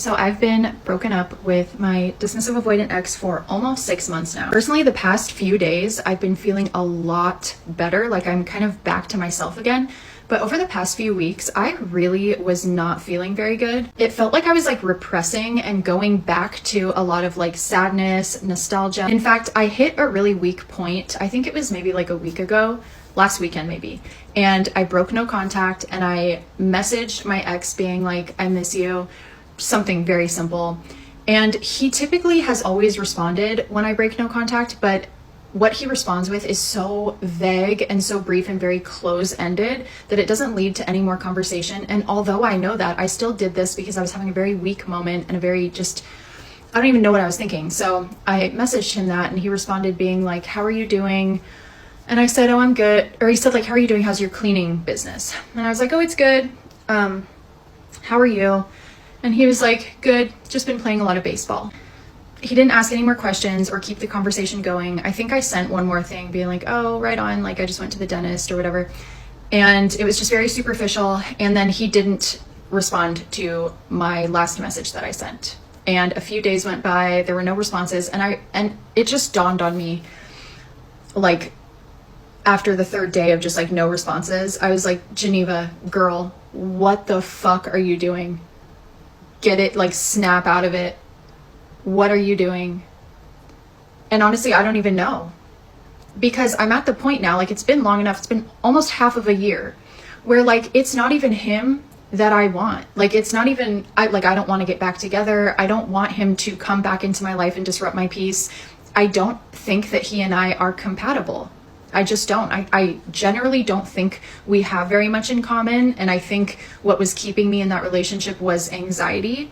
So I've been broken up with my dismissive avoidant ex for almost 6 months now. Personally, the past few days, I've been feeling a lot better. Like I'm kind of back to myself again. But over the past few weeks, I really was not feeling very good. It felt like I was like repressing and going back to a lot of like sadness, nostalgia. In fact, I hit a really weak point. I think it was maybe like a week ago, last weekend maybe. And I broke no contact and I messaged my ex being like, I miss you, something very simple. And he typically has always responded when I break no contact, but what he responds with is so vague and so brief and very close-ended that it doesn't lead to any more conversation. And although I know that, I still did this because I was having a very weak moment and a very just, I don't even know what I was thinking. So I messaged him that and he responded being like, how are you doing? And I said, oh, I'm good. Or he said like, how are you doing? How's your cleaning business? And I was like, oh, it's good. How are you? And he was like, good, just been playing a lot of baseball. He didn't ask any more questions or keep the conversation going. I think I sent one more thing being like, oh, right on, like I just went to the dentist or whatever. And it was just very superficial. And then he didn't respond to my last message that I sent. And a few days went by, there were no responses. And it just dawned on me, like after the third day of just like no responses, I was like, Geneva, girl, what the fuck are you doing? Get it, like snap out of it. What are you doing? And honestly, I don't even know, because I'm at the point now, like it's been long enough. It's been almost half of a year where like, it's not even him that I want. Like, it's not even, I don't want to get back together. I don't want him to come back into my life and disrupt my peace. I don't think that he and I are compatible. I just don't. I generally don't think we have very much in common. And I think what was keeping me in that relationship was anxiety.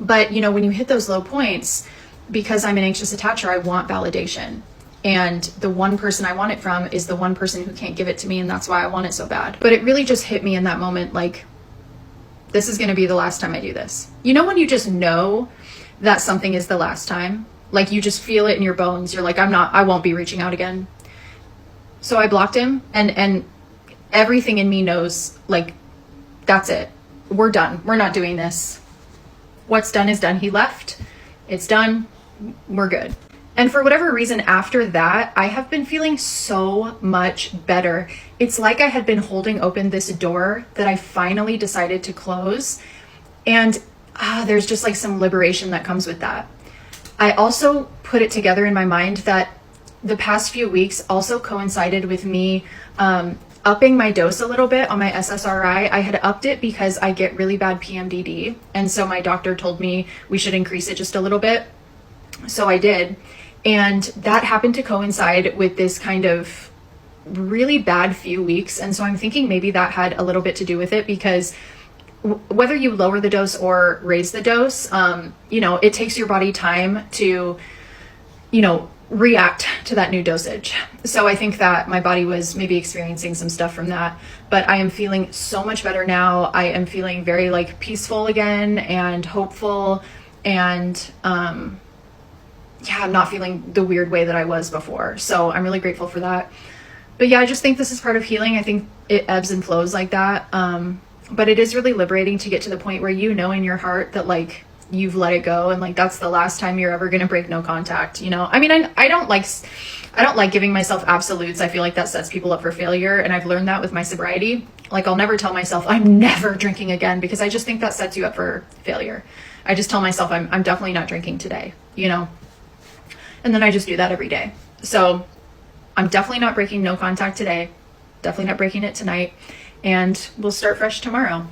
But you know, when you hit those low points, because I'm an anxious attacher, I want validation. And the one person I want it from is the one person who can't give it to me. And that's why I want it so bad. But it really just hit me in that moment. Like, this is going to be the last time I do this. You know, when you just know that something is the last time, like you just feel it in your bones. You're like, I won't be reaching out again. So I blocked him, and everything in me knows, like, that's it. We're done. We're not doing this. What's done is done. He left. It's done. We're good. And for whatever reason, after that, I have been feeling so much better. It's like I had been holding open this door that I finally decided to close. And there's just like some liberation that comes with that. I also put it together in my mind that the past few weeks also coincided with me upping my dose a little bit on my SSRI. I had upped it because I get really bad PMDD. And so my doctor told me we should increase it just a little bit. So I did. And that happened to coincide with this kind of really bad few weeks. And so I'm thinking maybe that had a little bit to do with it, because whether you lower the dose or raise the dose, you know, it takes your body time to, you know, react to that new dosage. So I think that my body was maybe experiencing some stuff from that, but I am feeling so much better now. I am feeling very like peaceful again and hopeful, and yeah, I'm not feeling the weird way that I was before. So I'm really grateful for that. But yeah, I just think this is part of healing. I think it ebbs and flows like that. But it is really liberating to get to the point where you know in your heart that like you've let it go, and like that's the last time you're ever going to break no contact, you know? I mean, I don't like giving myself absolutes. I feel like that sets people up for failure, and I've learned that with my sobriety. Like, I'll never tell myself I'm never drinking again, because I just think that sets you up for failure. I just tell myself I'm definitely not drinking today, you know? And then I just do that every day. So I'm definitely not breaking no contact today. Definitely not breaking it tonight. And we'll start fresh tomorrow.